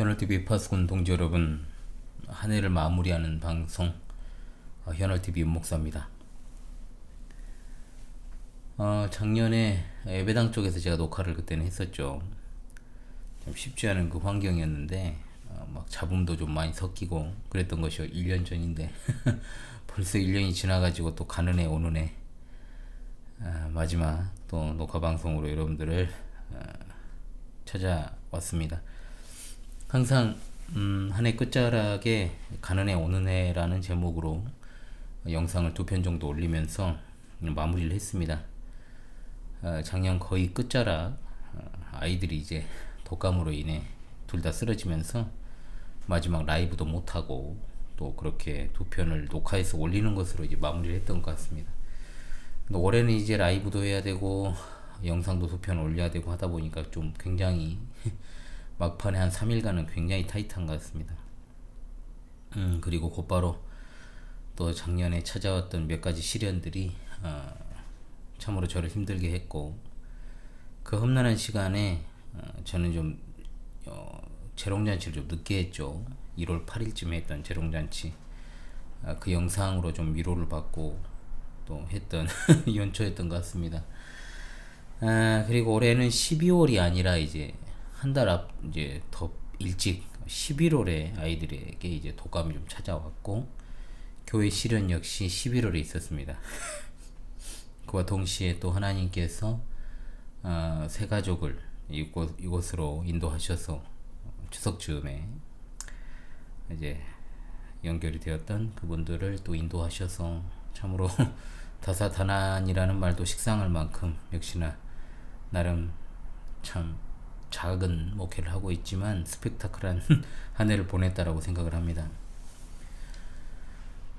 현월TV 파수꾼 동지 여러분, 한 해를 마무리하는 방송 현월TV 윤목사입니다. 작년에 예배당 쪽에서 제가 녹화를 그때는 했었죠. 좀 쉽지 않은 그 환경이었는데 막 잡음도 좀 많이 섞이고 그랬던 것이 1년 전인데 벌써 1년이 지나가지고 또 가는 해 오는 해 마지막 또 녹화 방송으로 여러분들을 찾아왔습니다. 항상 한 해 끝자락에 가는 해 오는 해라는 제목으로 영상을 2편 정도 올리면서 마무리를 했습니다. 작년 거의 끝자락 아이들이 이제 독감으로 인해 둘 다 쓰러지면서 마지막 라이브도 못하고 또 그렇게 2편을 녹화해서 올리는 것으로 이제 마무리를 했던 것 같습니다. 근데 올해는 이제 라이브도 해야 되고 영상도 2편 올려야 되고 하다 보니까 좀 굉장히 막판에 한 3일간은 굉장히 타이트한 것 같습니다. 그리고 곧바로 또 작년에 찾아왔던 몇 가지 시련들이 참으로 저를 힘들게 했고, 그 험난한 시간에 저는 좀 재롱잔치를 좀 늦게 했죠. 1월 8일쯤에 했던 재롱잔치, 그 영상으로 좀 위로를 받고 또 했던 연초였던 것 같습니다. 그리고 올해는 12월이 아니라 이제 한 달 앞 이제 더 일찍 11월에 아이들에게 이제 독감이 좀 찾아왔고, 교회 실현 역시 11월에 있었습니다. 그와 동시에 또 하나님께서 새 가족을 이곳으로 인도하셔서 추석 즈음에 이제 연결이 되었던 그분들을 또 인도하셔서 참으로 다사다난이라는 말도 식상할 만큼 역시나 나름 참 작은 목회를 하고 있지만 스펙타클한 한 해를 보냈다라고 생각을 합니다.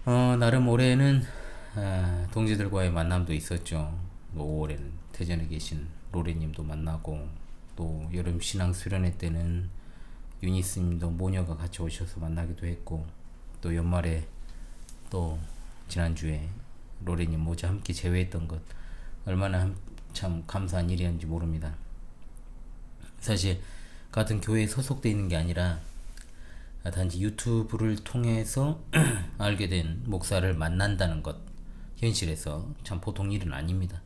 나름 올해는 동지들과의 만남도 있었죠. 5월에는 대전에 계신 로레님도 만나고, 또 여름 신앙 수련회 때는 유니스님도 모녀가 같이 오셔서 만나기도 했고, 또 연말에 또 지난주에 로레님 모자 함께 제외했던 것 얼마나 참 감사한 일이었는지 모릅니다. 사실 같은 교회에 소속되어 있는 게 아니라 단지 유튜브를 통해서 알게 된 목사를 만난다는 것, 현실에서 참 보통 일은 아닙니다.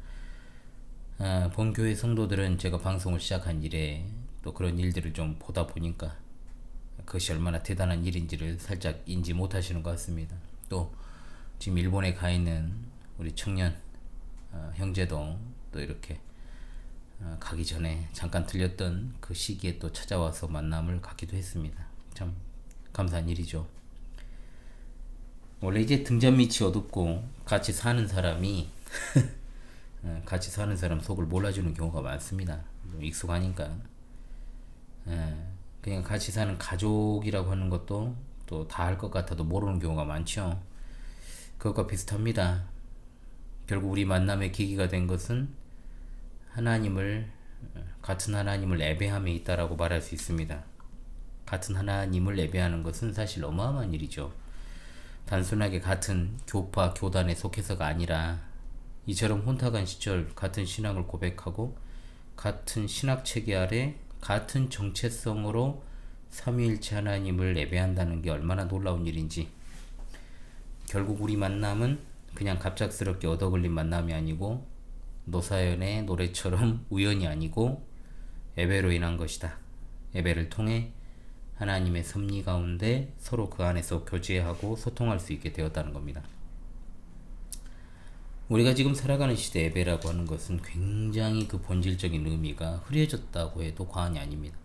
본교회 성도들은 제가 방송을 시작한 이래 또 그런 일들을 좀 보다 보니까 그것이 얼마나 대단한 일인지를 살짝 인지 못하시는 것 같습니다. 또 지금 일본에 가 있는 우리 청년 형제도 또 이렇게 가기 전에 잠깐 들렸던 그 시기에 또 찾아와서 만남을 갖기도 했습니다. 참 감사한 일이죠. 원래 이제 등잔 밑이 어둡고 같이 사는 사람이 같이 사는 사람 속을 몰라주는 경우가 많습니다. 익숙하니까. 그냥 같이 사는 가족이라고 하는 것도 또 다 할 것 같아도 모르는 경우가 많죠. 그것과 비슷합니다. 결국 우리 만남의 계기가 된 것은 같은 하나님을 예배함에 있다라고 말할 수 있습니다. 같은 하나님을 예배하는 것은 사실 어마어마한 일이죠. 단순하게 같은 교파, 교단에 속해서가 아니라 이처럼 혼탁한 시절 같은 신앙을 고백하고 같은 신학체계 아래 같은 정체성으로 삼위일체 하나님을 예배한다는 게 얼마나 놀라운 일인지, 결국 우리 만남은 그냥 갑작스럽게 얻어걸린 만남이 아니고 노사연의 노래처럼 우연이 아니고 예배로 인한 것이다. 예배를 통해 하나님의 섭리 가운데 서로 그 안에서 교제하고 소통할 수 있게 되었다는 겁니다. 우리가 지금 살아가는 시대 예배라고 하는 것은 굉장히 그 본질적인 의미가 흐려졌다고 해도 과언이 아닙니다.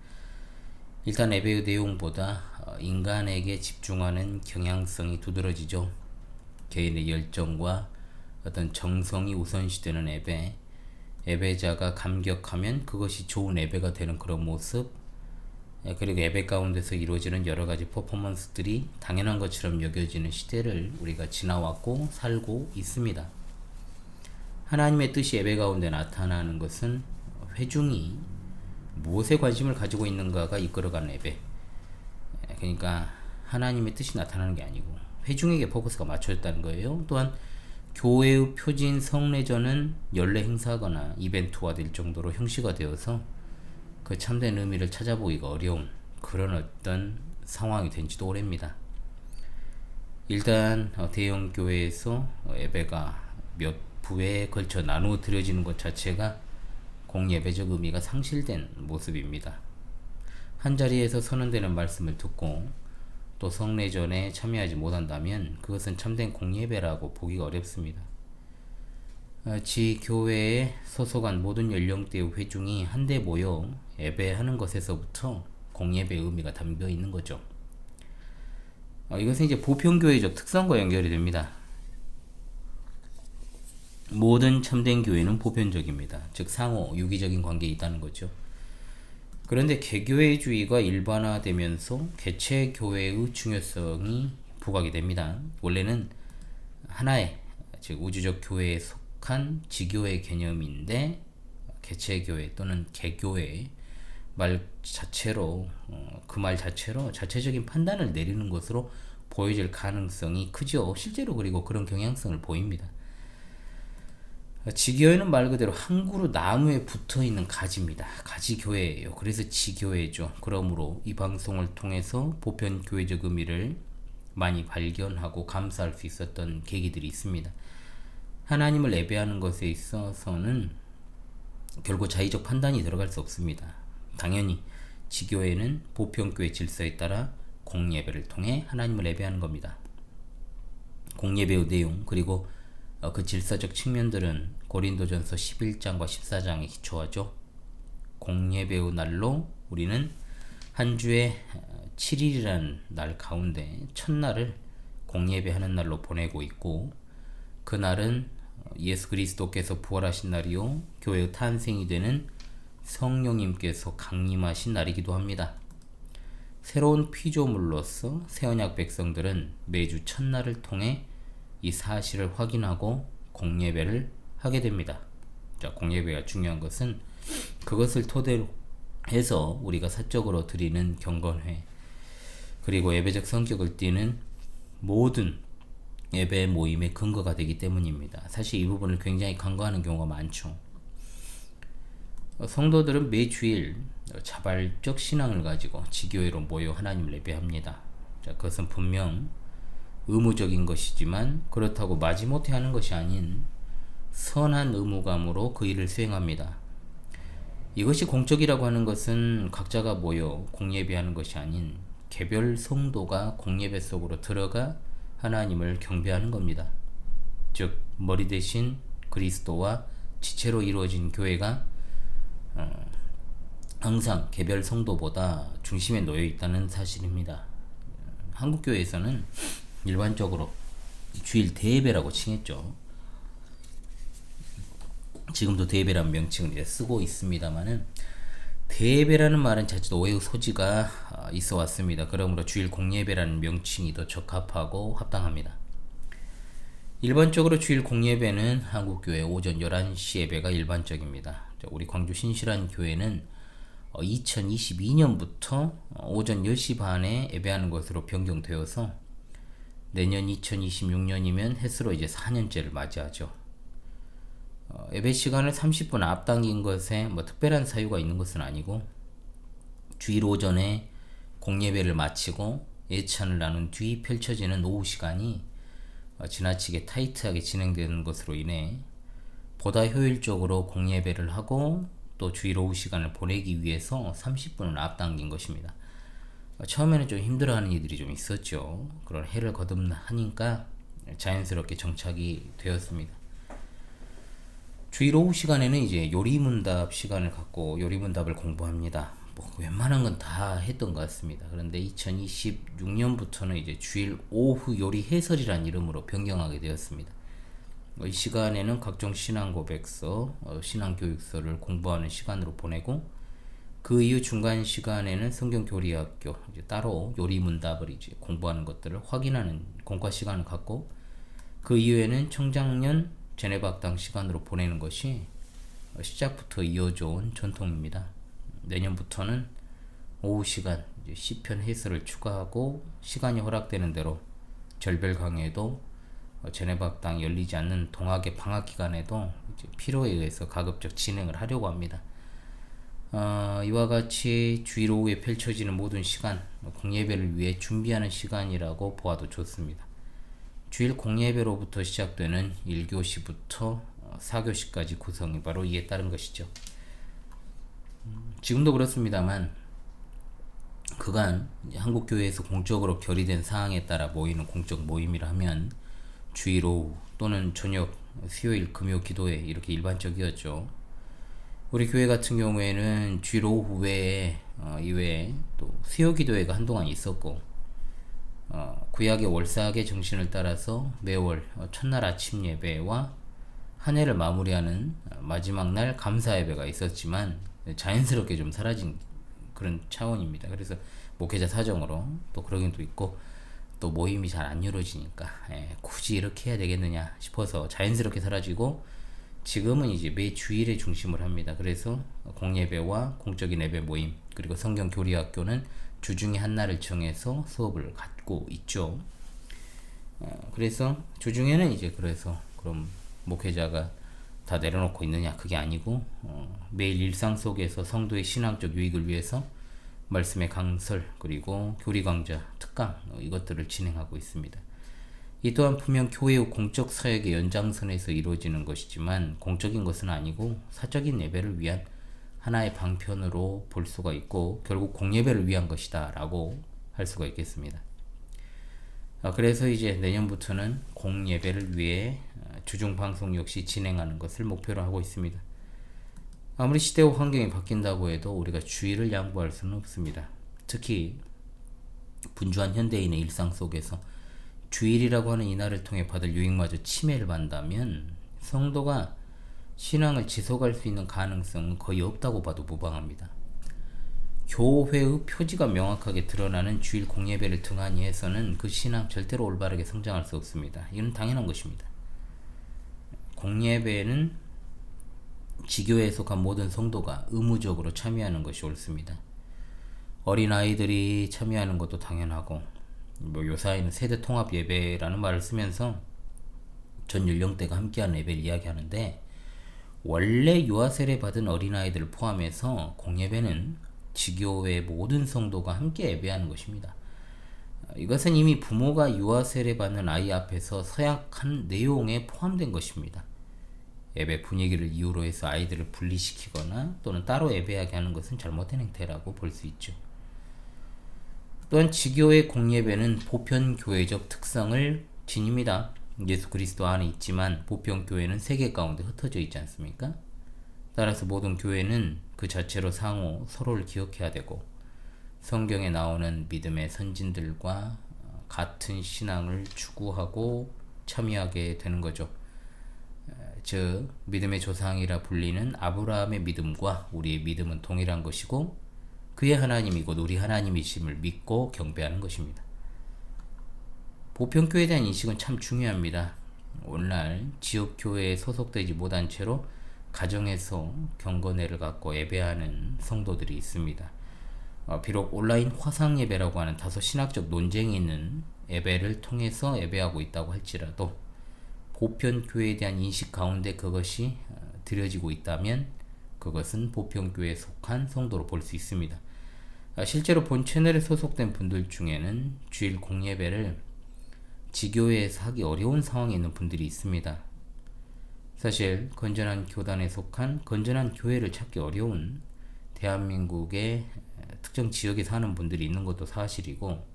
일단 예배의 내용보다 인간에게 집중하는 경향성이 두드러지죠. 개인의 열정과 어떤 정성이 우선시되는 예배, 예배자가 감격하면 그것이 좋은 예배가 되는 그런 모습, 그리고 예배 가운데서 이루어지는 여러가지 퍼포먼스들이 당연한 것처럼 여겨지는 시대를 우리가 지나왔고 살고 있습니다. 하나님의 뜻이 예배 가운데 나타나는 것은 회중이 무엇에 관심을 가지고 있는가가 이끌어가는 예배, 그러니까 하나님의 뜻이 나타나는 게 아니고 회중에게 포커스가 맞춰졌다는 거예요. 또한 교회의 표진 성례전은 연례 행사거나 이벤트화 될 정도로 형식화되어서 그 참된 의미를 찾아보기가 어려운 그런 어떤 상황이 된지도 오래입니다. 일단 대형 교회에서 예배가 몇 부에 걸쳐 나누어 드려지는 것 자체가 공예배적 의미가 상실된 모습입니다. 한 자리에서 선언되는 말씀을 듣고 또 성례전에 참여하지 못한다면 그것은 참된 공예배라고 보기가 어렵습니다. 지 교회에 소속한 모든 연령대의 회중이 한데 모여 예배하는 것에서부터 공예배의 의미가 담겨 있는 거죠. 이것은 이제 보편교회적 특성과 연결이 됩니다. 모든 참된 교회는 보편적입니다. 즉 상호 유기적인 관계에 있다는 거죠. 그런데 개교회주의가 일반화되면서 개체 교회의 중요성이 부각이 됩니다. 원래는 하나의 즉 우주적 교회에 속한 지교회 개념인데 개체 교회 또는 개교회 말 자체로 그 말 자체로 자체적인 판단을 내리는 것으로 보여질 가능성이 크죠. 실제로 그리고 그런 경향성을 보입니다. 지교회는 말 그대로 한 그루 나무에 붙어있는 가지입니다. 가지교회예요. 그래서 지교회죠. 그러므로 이 방송을 통해서 보편 교회적 의미를 많이 발견하고 감사할 수 있었던 계기들이 있습니다. 하나님을 예배하는 것에 있어서는 결국 자의적 판단이 들어갈 수 없습니다. 당연히 지교회는 보편교회 질서에 따라 공예배를 통해 하나님을 예배하는 겁니다. 공예배의 내용 그리고 그 질서적 측면들은 고린도전서 11장과 14장에 기초하죠. 공예배의 날로 우리는 한 주에 7일이라는 날 가운데 첫날을 공예배하는 날로 보내고 있고 그날은 예수 그리스도께서 부활하신 날이요 교회의 탄생이 되는 성령님께서 강림하신 날이기도 합니다. 새로운 피조물로서 새언약 백성들은 매주 첫날을 통해 이 사실을 확인하고 공예배를 하게 됩니다. 자, 공예배가 중요한 것은 그것을 토대로 해서 우리가 사적으로 드리는 경건회 그리고 예배적 성격을 띠는 모든 예배 모임의 근거가 되기 때문입니다. 사실 이 부분을 굉장히 간과하는 경우가 많죠. 성도들은 매주일 자발적 신앙을 가지고 지교회로 모여 하나님을 예배합니다. 자, 그것은 분명 의무적인 것이지만 그렇다고 마지못해 하는 것이 아닌 선한 의무감으로 그 일을 수행합니다. 이것이 공적이라고 하는 것은 각자가 모여 공예배하는 것이 아닌 개별 성도가 공예배 속으로 들어가 하나님을 경배하는 겁니다. 즉 머리 대신 그리스도와 지체로 이루어진 교회가 항상 개별 성도보다 중심에 놓여 있다는 사실입니다. 한국 교회에서는 일반적으로 주일 대예배라고 칭했죠. 지금도 대예배라는 명칭을 이제 쓰고 있습니다만은 대예배라는 말은 자칫 오해의 소지가 있어 왔습니다. 그러므로 주일 공예배라는 명칭이 더 적합하고 합당합니다. 일반적으로 주일 공예배는 한국교회 오전 11시 예배가 일반적입니다. 우리 광주 신실한 교회는 2022년부터 오전 10시 반에 예배하는 것으로 변경되어서 내년 2026년이면 햇수로 이제 4년째를 맞이하죠. 예배 시간을 30분 앞당긴 것에 뭐 특별한 사유가 있는 것은 아니고 주일 오전에 공예배를 마치고 예찬을 나눈 뒤 펼쳐지는 오후 시간이 지나치게 타이트하게 진행되는 것으로 인해 보다 효율적으로 공예배를 하고 또 주일 오후 시간을 보내기 위해서 30분을 앞당긴 것입니다. 처음에는 좀 힘들어하는 이들이 좀 있었죠. 그런 해를 거듭하니까 자연스럽게 정착이 되었습니다. 주일 오후 시간에는 이제 요리문답 시간을 갖고 요리문답을 공부합니다. 뭐 웬만한 건 다 했던 것 같습니다. 그런데 2026년부터는 이제 주일 오후 요리 해설이라는 이름으로 변경하게 되었습니다. 이 시간에는 각종 신앙 고백서, 신앙 교육서를 공부하는 시간으로 보내고 그 이후 중간 시간에는 성경 교리학교 이제 따로 요리 문답을 이제 공부하는 것들을 확인하는 공과 시간을 갖고 그 이후에는 청장년 제네박당 시간으로 보내는 것이 시작부터 이어져 온 전통입니다. 내년부터는 오후 시간 이제 시편 해설을 추가하고 시간이 허락되는 대로 절별 강해도 제네박당 열리지 않는 동학의 방학 기간에도 이제 필요에 의해서 가급적 진행을 하려고 합니다. 이와 같이 주일 오후에 펼쳐지는 모든 시간, 공예배를 위해 준비하는 시간이라고 보아도 좋습니다. 주일 공예배로부터 시작되는 1교시부터 4교시까지 구성이 바로 이에 따른 것이죠. 지금도 그렇습니다만 그간 한국교회에서 공적으로 결의된 사항에 따라 모이는 공적 모임이라 하면 주일 오후 또는 저녁, 수요일, 금요 기도회 이렇게 일반적이었죠. 우리 교회 같은 경우에는 주일 오후 외에 이외에 또 수요 기도회가 한동안 있었고 구약의 월삭의 정신을 따라서 매월 첫날 아침 예배와 한 해를 마무리하는 마지막 날 감사 예배가 있었지만 자연스럽게 좀 사라진 그런 차원입니다. 그래서 목회자 사정으로 또 그러긴 또 있고 또 모임이 잘 안 이루어지니까 굳이 이렇게 해야 되겠느냐 싶어서 자연스럽게 사라지고 지금은 이제 매 주일에 중심을 합니다. 그래서 공예배와 공적인 예배 모임 그리고 성경 교리학교는 주중에 한 날을 정해서 수업을 갖고 있죠. 그래서 주중에는 이제 그래서 그럼 목회자가 다 내려놓고 있느냐 그게 아니고 매일 일상 속에서 성도의 신앙적 유익을 위해서 말씀의 강설 그리고 교리 강좌 특강 이것들을 진행하고 있습니다. 이 또한 분명 교회의 공적 사역의 연장선에서 이루어지는 것이지만 공적인 것은 아니고 사적인 예배를 위한 하나의 방편으로 볼 수가 있고 결국 공예배를 위한 것이다 라고 할 수가 있겠습니다. 그래서 이제 내년부터는 공예배를 위해 주중 방송 역시 진행하는 것을 목표로 하고 있습니다. 아무리 시대와 환경이 바뀐다고 해도 우리가 주의를 양보할 수는 없습니다. 특히 분주한 현대인의 일상 속에서 주일이라고 하는 이날을 통해 받을 유익마저 침해를 받는다면 성도가 신앙을 지속할 수 있는 가능성은 거의 없다고 봐도 무방합니다. 교회의 표지가 명확하게 드러나는 주일 공예배를 등한히 해서는 그 신앙 절대로 올바르게 성장할 수 없습니다. 이건 당연한 것입니다. 공예배는 지교회에 속한 모든 성도가 의무적으로 참여하는 것이 옳습니다. 어린아이들이 참여하는 것도 당연하고 요사이는 세대 통합 예배라는 말을 쓰면서 전 연령대가 함께하는 예배를 이야기하는데 원래 유아 세례 받은 어린아이들을 포함해서 공예배는 지교회 모든 성도가 함께 예배하는 것입니다. 이것은 이미 부모가 유아 세례 받는 아이 앞에서 서약한 내용에 포함된 것입니다. 예배 분위기를 이유로 해서 아이들을 분리시키거나 또는 따로 예배하게 하는 것은 잘못된 행태라고 볼 수 있죠. 또한 지교회 공예배는 보편교회적 특성을 지닙니다. 예수 그리스도 안에 있지만 보편교회는 세계 가운데 흩어져 있지 않습니까? 따라서 모든 교회는 그 자체로 상호 서로를 기억해야 되고 성경에 나오는 믿음의 선진들과 같은 신앙을 추구하고 참여하게 되는 거죠. 즉 믿음의 조상이라 불리는 아브라함의 믿음과 우리의 믿음은 동일한 것이고 그의 하나님이 곧 우리 하나님이심을 믿고 경배하는 것입니다. 보편교회에 대한 인식은 참 중요합니다. 오늘날 지역교회에 소속되지 못한 채로 가정에서 경건회를 갖고 예배하는 성도들이 있습니다. 비록 온라인 화상예배라고 하는 다소 신학적 논쟁이 있는 예배를 통해서 예배하고 있다고 할지라도 보편교회에 대한 인식 가운데 그것이 드려지고 있다면 그것은 보편교회에 속한 성도로 볼 수 있습니다. 실제로 본 채널에 소속된 분들 중에는 주일 공예배를 지교회에서 하기 어려운 상황에 있는 분들이 있습니다. 사실 건전한 교단에 속한 건전한 교회를 찾기 어려운 대한민국의 특정 지역에 사는 분들이 있는 것도 사실이고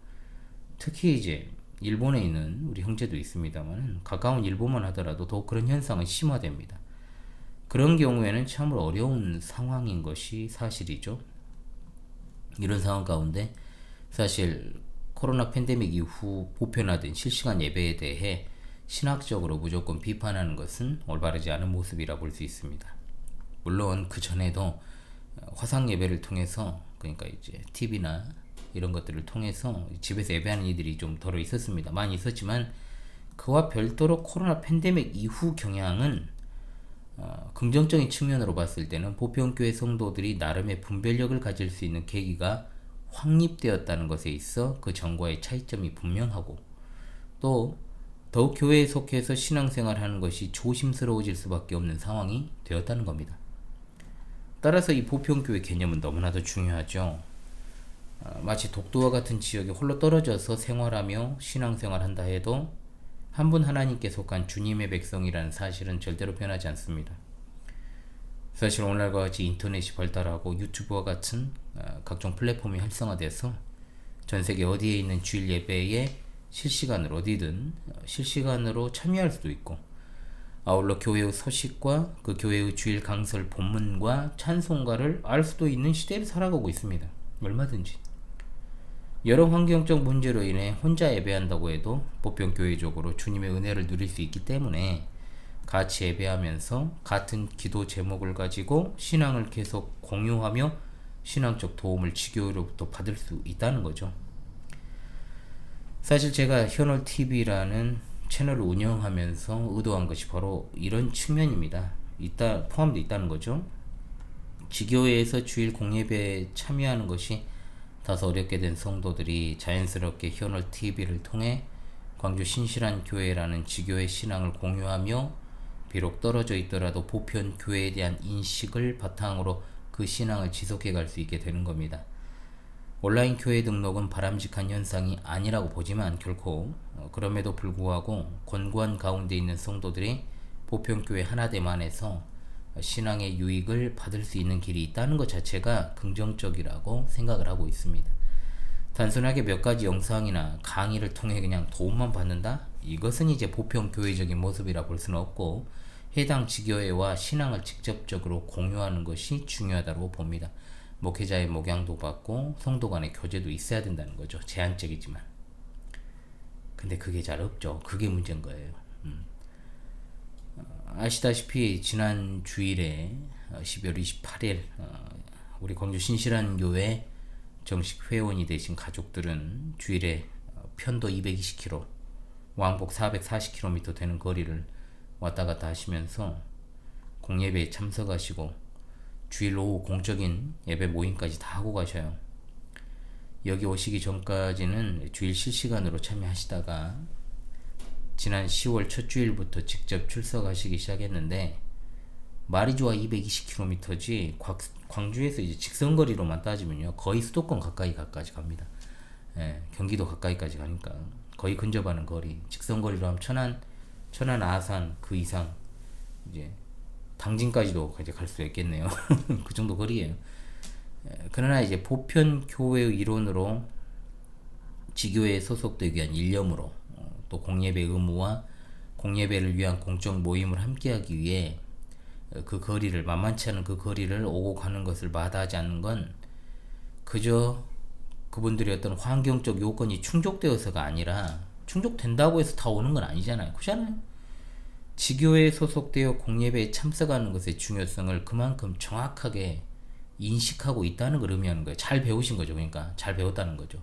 특히 이제 일본에 있는 우리 형제도 있습니다만 가까운 일본만 하더라도 더욱 그런 현상은 심화됩니다. 그런 경우에는 참으로 어려운 상황인 것이 사실이죠. 이런 상황 가운데 사실 코로나 팬데믹 이후 보편화된 실시간 예배에 대해 신학적으로 무조건 비판하는 것은 올바르지 않은 모습이라 볼 수 있습니다. 물론 그 전에도 화상 예배를 통해서 그러니까 이제 TV나 이런 것들을 통해서 집에서 예배하는 이들이 좀 덜어 있었습니다. 많이 있었지만 그와 별도로 코로나 팬데믹 이후 경향은 긍정적인 측면으로 봤을 때는 보편교회 성도들이 나름의 분별력을 가질 수 있는 계기가 확립되었다는 것에 있어 그 전과의 차이점이 분명하고 또 더욱 교회에 속해서 신앙생활하는 것이 조심스러워질 수밖에 없는 상황이 되었다는 겁니다. 따라서 이 보편교회 개념은 너무나도 중요하죠. 마치 독도와 같은 지역에 홀로 떨어져서 생활하며 신앙생활한다 해도 한 분 하나님께 속한 주님의 백성이라는 사실은 절대로 변하지 않습니다. 사실 오늘날과 같이 인터넷이 발달하고 유튜브와 같은 각종 플랫폼이 활성화돼서 전 세계 어디에 있는 주일 예배에 실시간으로 어디든 실시간으로 참여할 수도 있고, 아울러 교회의 소식과 그 교회의 주일 강설 본문과 찬송가를 알 수도 있는 시대를 살아가고 있습니다. 얼마든지. 여러 환경적 문제로 인해 혼자 예배한다고 해도 보편교회적으로 주님의 은혜를 누릴 수 있기 때문에 같이 예배하면서 같은 기도 제목을 가지고 신앙을 계속 공유하며 신앙적 도움을 지교회로부터 받을 수 있다는 거죠. 사실 제가 현월TV라는 채널을 운영하면서 의도한 것이 바로 이런 측면입니다. 포함되어 있다는 거죠. 지교회에서 주일 공예배에 참여하는 것이 다소 어렵게 된 성도들이 자연스럽게 현월TV를 통해 광주 신실한 교회라는 지교회 신앙을 공유하며 비록 떨어져 있더라도 보편 교회에 대한 인식을 바탕으로 그 신앙을 지속해 갈 수 있게 되는 겁니다. 온라인 교회 등록은 바람직한 현상이 아니라고 보지만 결코 그럼에도 불구하고 권고한 가운데 있는 성도들이 보편교회 하나됨안에서 신앙의 유익을 받을 수 있는 길이 있다는 것 자체가 긍정적이라고 생각을 하고 있습니다. 단순하게 몇 가지 영상이나 강의를 통해 그냥 도움만 받는다? 이것은 이제 보편교회적인 모습이라 볼 수는 없고, 해당 지교회와 신앙을 직접적으로 공유하는 것이 중요하다고 봅니다. 목회자의 목양도 받고 성도 간의 교제도 있어야 된다는 거죠. 제한적이지만. 근데 그게 잘 없죠. 그게 문제인 거예요. 아시다시피 지난 주일에 12월 28일 우리 광주 신실한 교회 정식 회원이 되신 가족들은 주일에 편도 220km, 왕복 440km 되는 거리를 왔다 갔다 하시면서 공예배에 참석하시고 주일 오후 공적인 예배 모임까지 다 하고 가셔요. 여기 오시기 전까지는 주일 실시간으로 참여하시다가 지난 10월 첫 주일부터 직접 출석하시기 시작했는데, 말이 좋아 220km지 광주에서 이제 직선거리로만 따지면요 거의 수도권 가까이까지 갑니다. 경기도 가까이까지 가니까 거의 근접하는 거리. 직선거리로 하면 천안, 아산 그 이상 이제 당진까지도 이제 갈 수 있겠네요. 그 정도 거리예요. 그러나 이제 보편 교회의 이론으로 지교회에 소속되기 위한 일념으로 또 공예배 의무와 공예배를 위한 공적 모임을 함께하기 위해 그 거리를, 만만치 않은 그 거리를 오고 가는 것을 마다하지 않는 건 그저 그분들의 어떤 환경적 요건이 충족되어서가 아니라, 충족된다고 해서 다 오는 건 아니잖아요. 그렇잖아요. 지교회에 소속되어 공예배에 참석하는 것의 중요성을 그만큼 정확하게 인식하고 있다는 걸 의미하는 거예요. 잘 배우신 거죠. 그러니까 잘 배웠다는 거죠.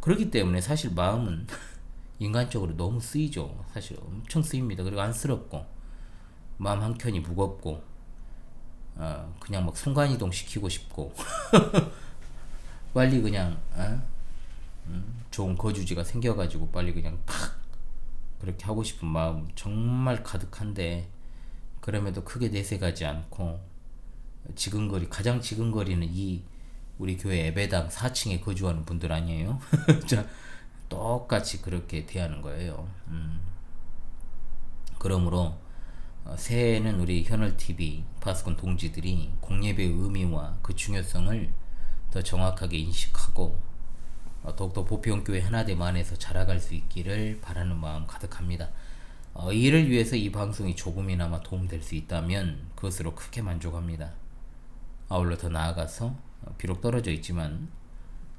그렇기 때문에 사실 마음은 인간적으로 너무 쓰이죠. 사실 엄청 쓰입니다. 그리고 안쓰럽고 마음 한켠이 무겁고 그냥 막 순간이동 시키고 싶고 빨리 그냥 좋은 거주지가 생겨가지고 빨리 그냥 탁 그렇게 하고 싶은 마음 정말 가득한데, 그럼에도 크게 내색하지 않고 가장 지근거리는 이 우리 교회 예배당 4층에 거주하는 분들 아니에요? 자, 똑같이 그렇게 대하는 거예요. 그러므로 새해에는 우리 현월TV 파수꾼 동지들이 공예배의 의미와 그 중요성을 더 정확하게 인식하고 더욱더 보편교회 하나됨 안에서 자라갈 수 있기를 바라는 마음 가득합니다. 이를 위해서 이 방송이 조금이나마 도움될 수 있다면 그것으로 크게 만족합니다. 아울러 더 나아가서 비록 떨어져 있지만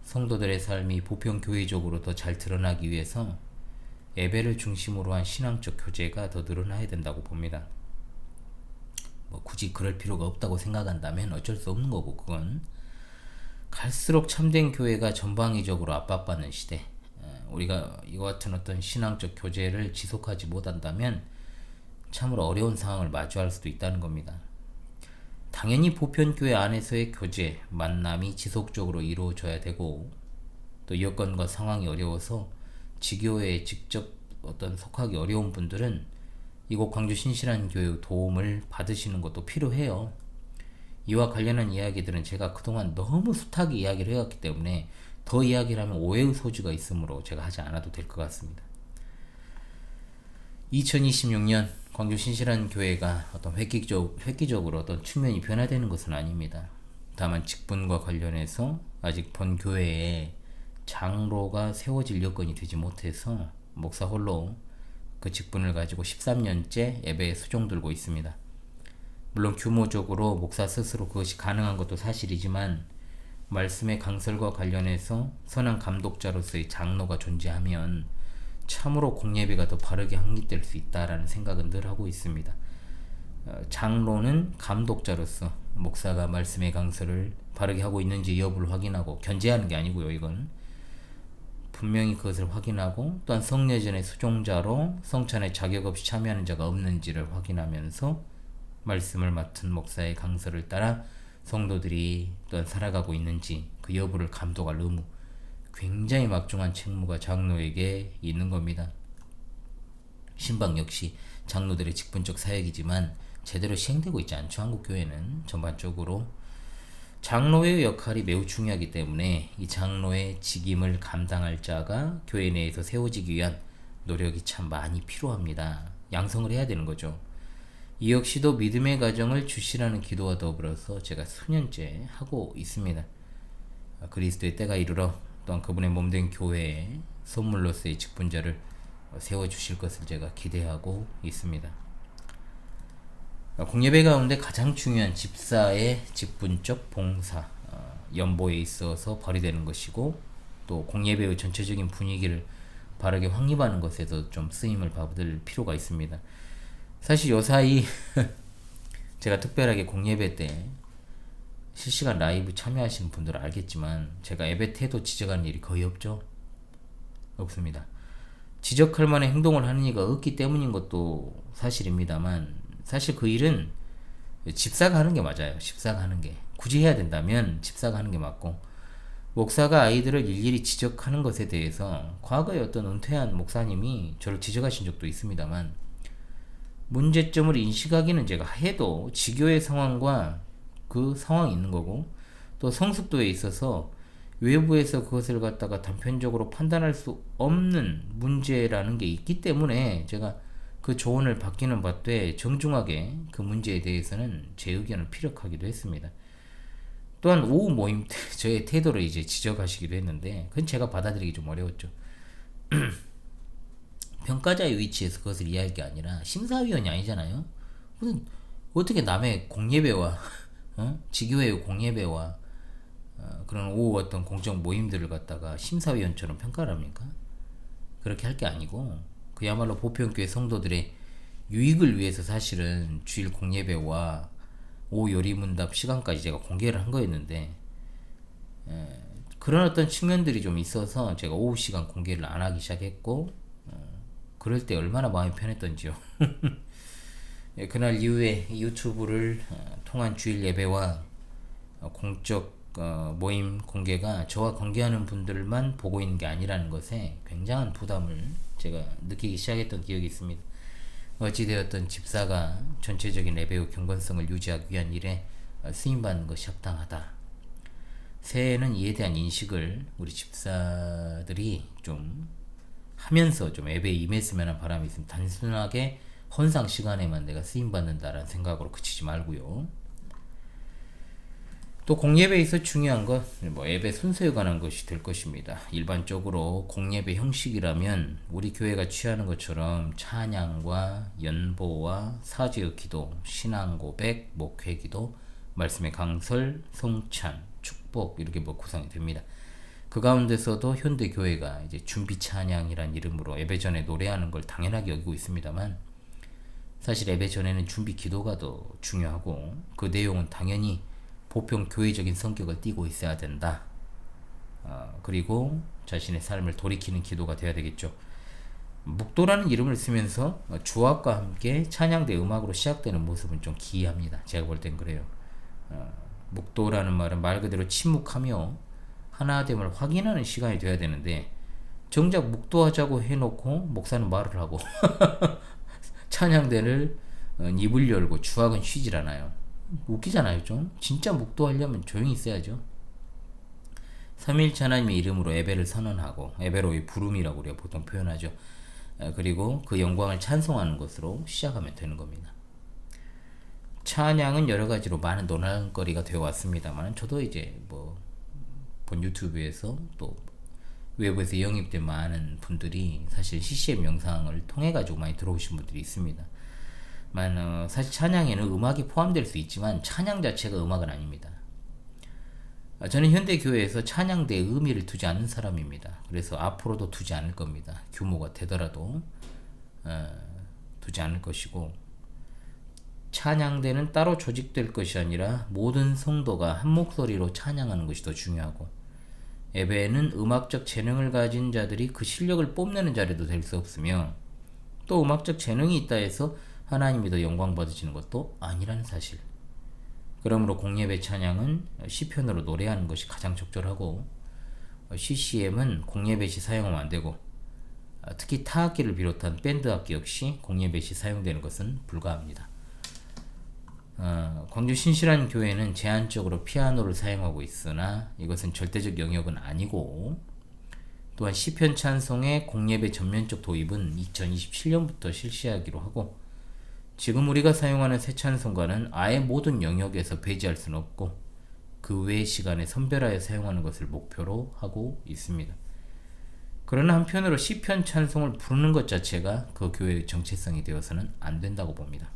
성도들의 삶이 보편교회적으로 더 잘 드러나기 위해서 예배를 중심으로 한 신앙적 교제가 더 늘어나야 된다고 봅니다. 굳이 그럴 필요가 없다고 생각한다면 어쩔 수 없는 거고, 그건 갈수록 참된 교회가 전방위적으로 압박받는 시대, 우리가 이와 같은 어떤 신앙적 교제를 지속하지 못한다면 참으로 어려운 상황을 마주할 수도 있다는 겁니다. 당연히 보편교회 안에서의 교제, 만남이 지속적으로 이루어져야 되고, 또 여건과 상황이 어려워서 지교회에 직접 어떤 속하기 어려운 분들은 이곳 광주 신실한 교회의 도움을 받으시는 것도 필요해요. 이와 관련한 이야기들은 제가 그동안 너무 숱하게 이야기를 해왔기 때문에 더 이야기를 하면 오해의 소지가 있으므로 제가 하지 않아도 될 것 같습니다. 2026년 광주 신실한 교회가 어떤 획기적으로 어떤 측면이 변화되는 것은 아닙니다. 다만 직분과 관련해서 아직 본 교회에 장로가 세워질 여건이 되지 못해서 목사 홀로 그 직분을 가지고 13년째 예배에 수종 들고 있습니다. 물론 규모적으로 목사 스스로 그것이 가능한 것도 사실이지만 말씀의 강설과 관련해서 선한 감독자로서의 장로가 존재하면 참으로 공예배가 더 바르게 확립될 수 있다라는 생각은 늘 하고 있습니다. 장로는 감독자로서 목사가 말씀의 강설을 바르게 하고 있는지 여부를 확인하고 견제하는 게 아니고요. 이건 분명히 그것을 확인하고 또한 성례전의 수종자로 성찬에 자격 없이 참여하는 자가 없는지를 확인하면서 말씀을 맡은 목사의 강설을 따라 성도들이 또한 살아가고 있는지 그 여부를 감독할 의무, 굉장히 막중한 책무가 장로에게 있는 겁니다. 신방 역시 장로들의 직분적 사역이지만 제대로 시행되고 있지 않죠. 한국교회는 전반적으로 장로의 역할이 매우 중요하기 때문에 이 장로의 직임을 감당할 자가 교회 내에서 세워지기 위한 노력이 참 많이 필요합니다. 양성을 해야 되는 거죠. 이 역시도 믿음의 가정을 주시라는 기도와 더불어서 제가 수년째 하고 있습니다. 그리스도의 때가 이르러 또한 그분의 몸된 교회에 선물로서의 직분자를 세워주실 것을 제가 기대하고 있습니다. 공예배 가운데 가장 중요한 집사의 직분적 봉사, 연보에 있어서 발휘되는 것이고 또 공예배의 전체적인 분위기를 바르게 확립하는 것에도 좀 쓰임을 받을 필요가 있습니다. 사실 요사이 제가 특별하게 공예배 때 실시간 라이브 참여하시는 분들은 알겠지만 제가 예배 태도 지적하는 일이 거의 없죠. 없습니다. 지적할 만한 행동을 하는 이가 없기 때문인 것도 사실입니다만 사실 그 일은 집사가 하는 게 맞아요. 집사가 하는 게. 굳이 해야 된다면 집사가 하는 게 맞고 목사가 아이들을 일일이 지적하는 것에 대해서 과거에 어떤 은퇴한 목사님이 저를 지적하신 적도 있습니다만 문제점을 인식하기는 제가 해도 지교의 상황과 그 상황이 있는 거고 또 성숙도에 있어서 외부에서 그것을 갖다가 단편적으로 판단할 수 없는 문제라는 게 있기 때문에 제가 그 조언을 받기는 받되 정중하게 그 문제에 대해서는 제 의견을 피력하기도 했습니다. 또한 오후 모임 때 저의 태도를 이제 지적하시기도 했는데 그건 제가 받아들이기 좀 어려웠죠. 평가자의 위치에서 그것을 이해할 게 아니라 심사위원이 아니잖아요. 어떻게 남의 공예배와 지교회의 공예배와 그런 오후 어떤 공적 모임들을 갖다가 심사위원처럼 평가를 합니까? 그렇게 할 게 아니고 그야말로 보편교회 성도들의 유익을 위해서 사실은 주일 공예배와 오후 요리문답 시간까지 제가 공개를 한 거였는데 그런 어떤 측면들이 좀 있어서 제가 오후 시간 공개를 안 하기 시작했고 그럴 때 얼마나 마음이 편했던지요. 그날 이후에 유튜브를 통한 주일 예배와 공적 모임 공개가 저와 관계하는 분들만 보고 있는 게 아니라는 것에 굉장한 부담을 제가 느끼기 시작했던 기억이 있습니다. 어찌되었던 집사가 전체적인 예배의 경건성을 유지하기 위한 일에 쓰임받는 것이 합당하다. 새해에는 이에 대한 인식을 우리 집사들이 좀 하면서 좀 예배에 임했으면 하는 바람이 있습니다. 단순하게 헌상 시간에만 내가 쓰임받는다라는 생각으로 그치지 말고요. 또 공예배에서 중요한 것, 예배 순서에 관한 것이 될 것입니다. 일반적으로 공예배 형식이라면 우리 교회가 취하는 것처럼 찬양과 연보와 사제의 기도, 신앙 고백, 목회 기도, 말씀의 강설, 성찬, 축복 이렇게 구성이 됩니다. 그 가운데서도 현대 교회가 이제 준비 찬양이란 이름으로 예배 전에 노래하는 걸 당연하게 여기고 있습니다만 사실 예배 전에는 준비 기도가 더 중요하고 그 내용은 당연히 보편 교회적인 성격을 띠고 있어야 된다. 그리고 자신의 삶을 돌이키는 기도가 되어야 되겠죠. 묵도라는 이름을 쓰면서 주악과 함께 찬양대 음악으로 시작되는 모습은 좀 기이합니다. 제가 볼 땐 그래요. 묵도라는 말은 말 그대로 침묵하며 하나됨을 확인하는 시간이 되어야 되는데 정작 묵도하자고 해놓고 목사는 말을 하고 찬양대를 입을 열고 주악은 쉬질 않아요. 웃기잖아요 좀. 진짜 묵도하려면 조용히 있어야죠. 삼위일체 하나님의 이름으로 예배를 선언하고, 예배로의 부름이라고 우리가 보통 표현하죠. 그리고 그 영광을 찬송하는 것으로 시작하면 되는 겁니다. 찬양은 여러 가지로 많은 논란거리가 되어 왔습니다만, 저도 이제 뭐 본 유튜브에서 또 외부에서 영입된 많은 분들이 사실 CCM 영상을 통해 가지고 많이 들어오신 분들이 있습니다. 사실 찬양에는 음악이 포함될 수 있지만 찬양 자체가 음악은 아닙니다. 저는 현대교회에서 찬양대에 의미를 두지 않는 사람입니다. 그래서 앞으로도 두지 않을 겁니다. 규모가 되더라도 두지 않을 것이고, 찬양대는 따로 조직될 것이 아니라 모든 성도가 한 목소리로 찬양하는 것이 더 중요하고, 예배에는 음악적 재능을 가진 자들이 그 실력을 뽐내는 자리도 될 수 없으며, 또 음악적 재능이 있다 해서 하나님이 더 영광 받으시는 것도 아니라는 사실. 그러므로 공예배 찬양은 시편으로 노래하는 것이 가장 적절하고, CCM은 공예배 시 사용하면 안 되고, 특히 타악기를 비롯한 밴드 악기 역시 공예배 시 사용되는 것은 불가합니다. 광주 신실한 교회는 제한적으로 피아노를 사용하고 있으나 이것은 절대적 영역은 아니고, 또한 시편 찬송의 공예배 전면적 도입은 2027년부터 실시하기로 하고, 지금 우리가 사용하는 새 찬송가는 아예 모든 영역에서 배제할 수는 없고 그 외의 시간에 선별하여 사용하는 것을 목표로 하고 있습니다. 그러나 한편으로 시편 찬송을 부르는 것 자체가 그 교회의 정체성이 되어서는 안 된다고 봅니다.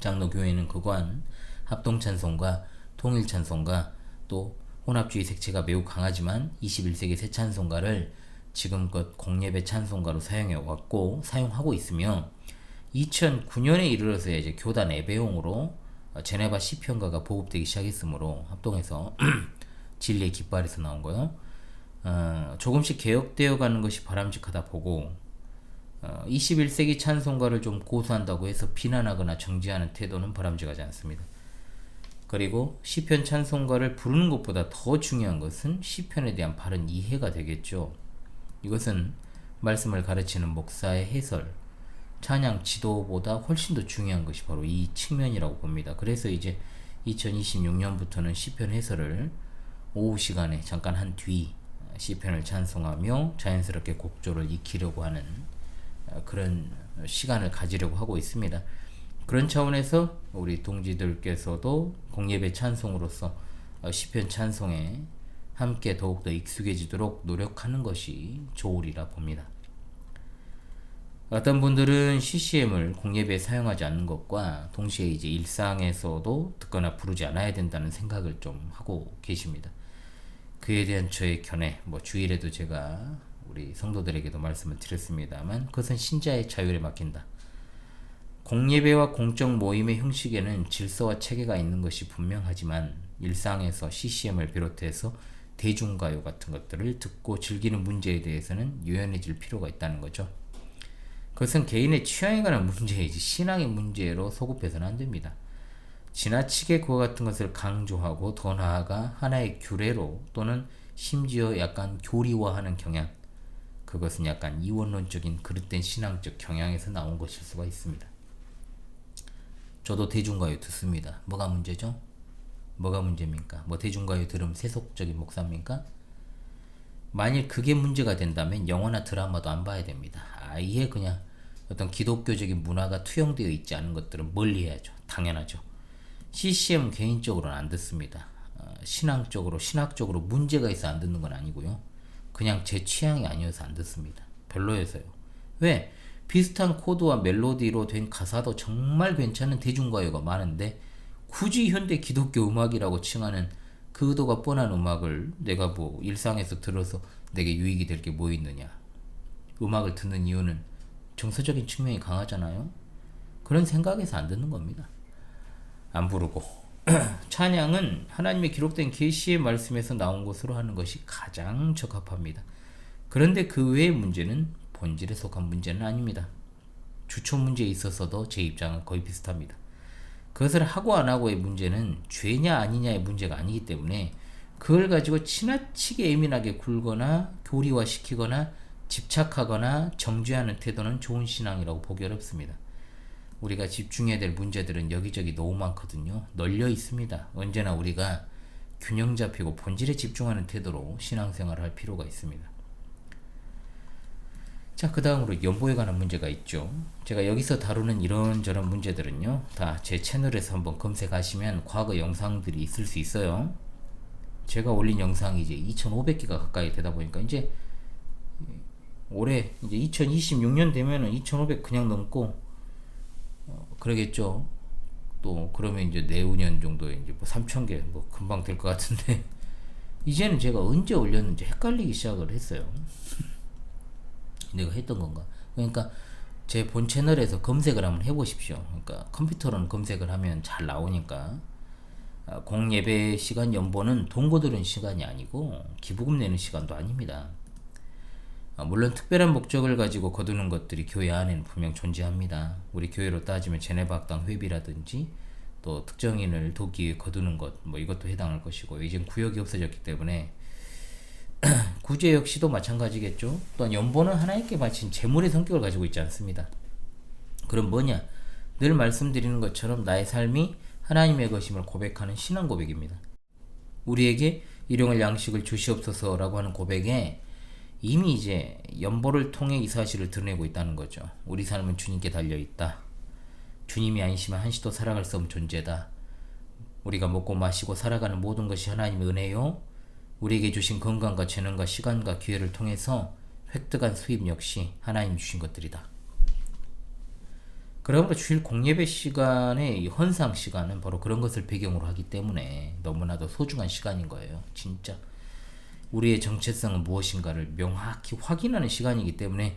장로교회는 그간 합동찬송가, 통일찬송가, 또 혼합주의 색채가 매우 강하지만 21세기 새 찬송가를 지금껏 공예배 찬송가로 사용해왔고 사용하고 있으며, 2009년에 이르러서 이제 교단 예배용으로 제네바 시편가가 보급되기 시작했으므로 합동해서 진리의 깃발에서 나온 거요. 조금씩 개혁되어 가는 것이 바람직하다 보고, 21세기 찬송가를 좀 고수한다고 해서 비난하거나 정지하는 태도는 바람직하지 않습니다. 그리고 시편 찬송가를 부르는 것보다 더 중요한 것은 시편에 대한 바른 이해가 되겠죠. 이것은 말씀을 가르치는 목사의 해설, 찬양 지도보다 훨씬 더 중요한 것이 바로 이 측면이라고 봅니다. 그래서 이제 2026년부터는 시편 해설을 오후 시간에 잠깐 한 뒤 시편을 찬송하며 자연스럽게 곡조를 익히려고 하는 그런 시간을 가지려고 하고 있습니다. 그런 차원에서 우리 동지들께서도 공예배 찬송으로서 시편 찬송에 함께 더욱더 익숙해지도록 노력하는 것이 좋으리라 봅니다. 어떤 분들은 CCM을 공예배에 사용하지 않는 것과 동시에 이제 일상에서도 듣거나 부르지 않아야 된다는 생각을 좀 하고 계십니다. 그에 대한 저의 견해, 주일에도 제가 우리 성도들에게도 말씀을 드렸습니다만, 그것은 신자의 자율에 맡긴다. 공예배와 공적 모임의 형식에는 질서와 체계가 있는 것이 분명하지만, 일상에서 CCM을 비롯해서 대중가요 같은 것들을 듣고 즐기는 문제에 대해서는 유연해질 필요가 있다는 거죠. 그것은 개인의 취향에 관한 문제이지 신앙의 문제로 소급해서는 안 됩니다. 지나치게 그와 같은 것을 강조하고 더 나아가 하나의 규례로 또는 심지어 약간 교리화하는 경향, 그것은 약간 이원론적인 그릇된 신앙적 경향에서 나온 것일 수가 있습니다. 저도 대중가요 듣습니다. 뭐가 문제죠? 뭐가 문제입니까? 대중가요 들으면 세속적인 목사입니까? 만일 그게 문제가 된다면 영화나 드라마도 안 봐야 됩니다. 아예 그냥 어떤 기독교적인 문화가 투영되어 있지 않은 것들은 멀리해야죠. 당연하죠. CCM 개인적으로는 안 듣습니다. 신학적으로 문제가 있어 안 듣는 건 아니고요. 그냥 제 취향이 아니어서 안 듣습니다. 별로여서요. 왜? 비슷한 코드와 멜로디로 된 가사도 정말 괜찮은 대중가요가 많은데 굳이 현대 기독교 음악이라고 칭하는 그 의도가 뻔한 음악을 내가 일상에서 들어서 내게 유익이 될 게 뭐 있느냐. 음악을 듣는 이유는 정서적인 측면이 강하잖아요. 그런 생각에서 안 듣는 겁니다. 안 부르고 찬양은 하나님의 기록된 계시의 말씀에서 나온 것으로 하는 것이 가장 적합합니다. 그런데 그 외의 문제는 본질에 속한 문제는 아닙니다. 주초 문제에 있어서도 제 입장은 거의 비슷합니다. 그것을 하고 안 하고의 문제는 죄냐 아니냐의 문제가 아니기 때문에 그걸 가지고 지나치게 예민하게 굴거나 교리화시키거나 집착하거나 정죄하는 태도는 좋은 신앙이라고 보기 어렵습니다. 우리가 집중해야 될 문제들은 여기저기 너무 많거든요. 널려 있습니다. 언제나 우리가 균형 잡히고 본질에 집중하는 태도로 신앙생활을 할 필요가 있습니다. 자, 그 다음으로 연보에 관한 문제가 있죠. 제가 여기서 다루는 이런저런 문제들은요, 다 제 채널에서 한번 검색하시면 과거 영상들이 있을 수 있어요. 제가 올린 영상이 이제 2,500개가 가까이 되다 보니까 이제 올해 이제 2026년 되면은 2,500 그냥 넘고 그러겠죠. 또 그러면 이제 내후년 정도에 이제 뭐 3,000개 뭐 금방 될 것 같은데 이제는 제가 언제 올렸는지 헷갈리기 시작을 했어요. 내가 했던 건가? 그러니까 제 본 채널에서 검색을 한번 해보십시오. 그러니까 컴퓨터로는 검색을 하면 잘 나오니까 공예배 시간 연보는 돈 거두는 시간이 아니고 기부금 내는 시간도 아닙니다. 물론 특별한 목적을 가지고 거두는 것들이 교회 안에는 분명 존재합니다. 우리 교회로 따지면 제네바학당 회비라든지 또 특정인을 돕기 위해 거두는 것, 뭐 이것도 해당할 것이고, 이젠 구역이 없어졌기 때문에 구제 역시도 마찬가지겠죠. 또한 연보는 하나님께 바친 재물의 성격을 가지고 있지 않습니다. 그럼 뭐냐? 늘 말씀드리는 것처럼 나의 삶이 하나님의 것임을 고백하는 신앙 고백입니다. 우리에게 일용할 양식을 주시옵소서라고 하는 고백에 이미 이제 연보를 통해 이 사실을 드러내고 있다는 거죠. 우리 삶은 주님께 달려있다. 주님이 아니시면 한시도 살아갈 수 없는 존재다. 우리가 먹고 마시고 살아가는 모든 것이 하나님의 은혜요. 우리에게 주신 건강과 재능과 시간과 기회를 통해서 획득한 수입 역시 하나님이 주신 것들이다. 그러므로 주일 공예배 시간의 이 헌상 시간은 바로 그런 것을 배경으로 하기 때문에 너무나도 소중한 시간인 거예요. 진짜. 우리의 정체성은 무엇인가를 명확히 확인하는 시간이기 때문에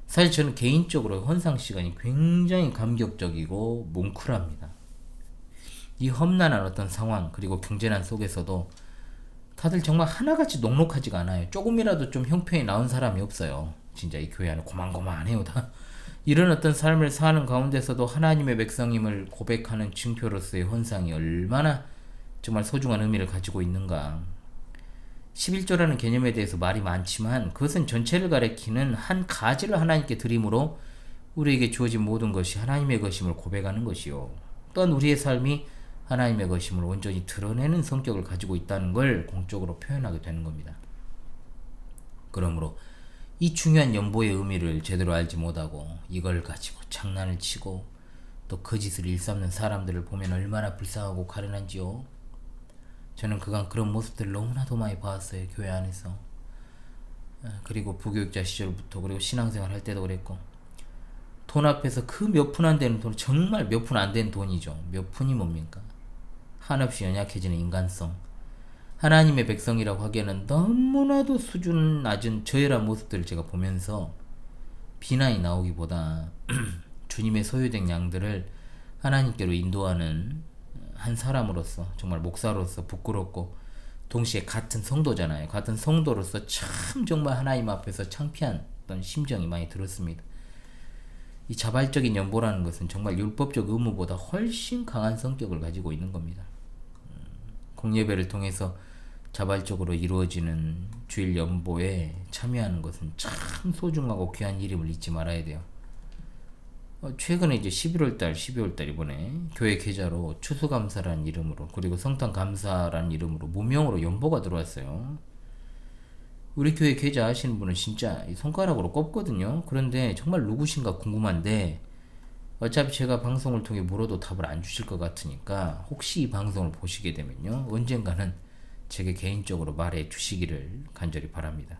사실 저는 개인적으로 헌상 시간이 굉장히 감격적이고 뭉클합니다. 이 험난한 어떤 상황 그리고 경제난 속에서도 다들 정말 하나같이 녹록하지가 않아요. 조금이라도 좀 형편이 나은 사람이 없어요. 진짜 이 교회 안에 고만고만해요 다. 이런 어떤 삶을 사는 가운데서도 하나님의 백성임을 고백하는 증표로서의 헌상이 얼마나 정말 소중한 의미를 가지고 있는가. 11조라는 개념에 대해서 말이 많지만 그것은 전체를 가리키는 한 가지를 하나님께 드림으로 우리에게 주어진 모든 것이 하나님의 것임을 고백하는 것이요. 또한 우리의 삶이 하나님의 것임을 온전히 드러내는 성격을 가지고 있다는 걸 공적으로 표현하게 되는 겁니다. 그러므로 이 중요한 연보의 의미를 제대로 알지 못하고 이걸 가지고 장난을 치고 또 거짓을 일삼는 사람들을 보면 얼마나 불쌍하고 가련한지요. 저는 그간 그런 모습들을 너무나도 많이 봤어요. 교회 안에서. 그리고 부교육자 시절부터 그리고 신앙생활 할 때도 그랬고 돈 앞에서 그 몇 푼 안 되는 돈, 정말 몇 푼 안 되는 돈이죠. 몇 푼이 뭡니까? 한없이 연약해지는 인간성. 하나님의 백성이라고 하기에는 너무나도 수준 낮은 저열한 모습들을 제가 보면서 비난이 나오기보다 주님의 소유된 양들을 하나님께로 인도하는 한 사람으로서 정말 목사로서 부끄럽고 동시에 같은 성도잖아요. 같은 성도로서 참 정말 하나님 앞에서 창피한 어떤 심정이 많이 들었습니다. 이 자발적인 연보라는 것은 정말 율법적 의무보다 훨씬 강한 성격을 가지고 있는 겁니다. 공예배를 통해서 자발적으로 이루어지는 주일 연보에 참여하는 것은 참 소중하고 귀한 일임을 잊지 말아야 돼요. 최근에 이제 11월달, 12월달 이번에 교회 계좌로 추수감사라는 이름으로 그리고 성탄감사라는 이름으로 무명으로 연보가 들어왔어요. 우리 교회 계좌 아시는 분은 진짜 손가락으로 꼽거든요. 그런데 정말 누구신가 궁금한데 어차피 제가 방송을 통해 물어도 답을 안 주실 것 같으니까 혹시 이 방송을 보시게 되면요 언젠가는 제게 개인적으로 말해 주시기를 간절히 바랍니다.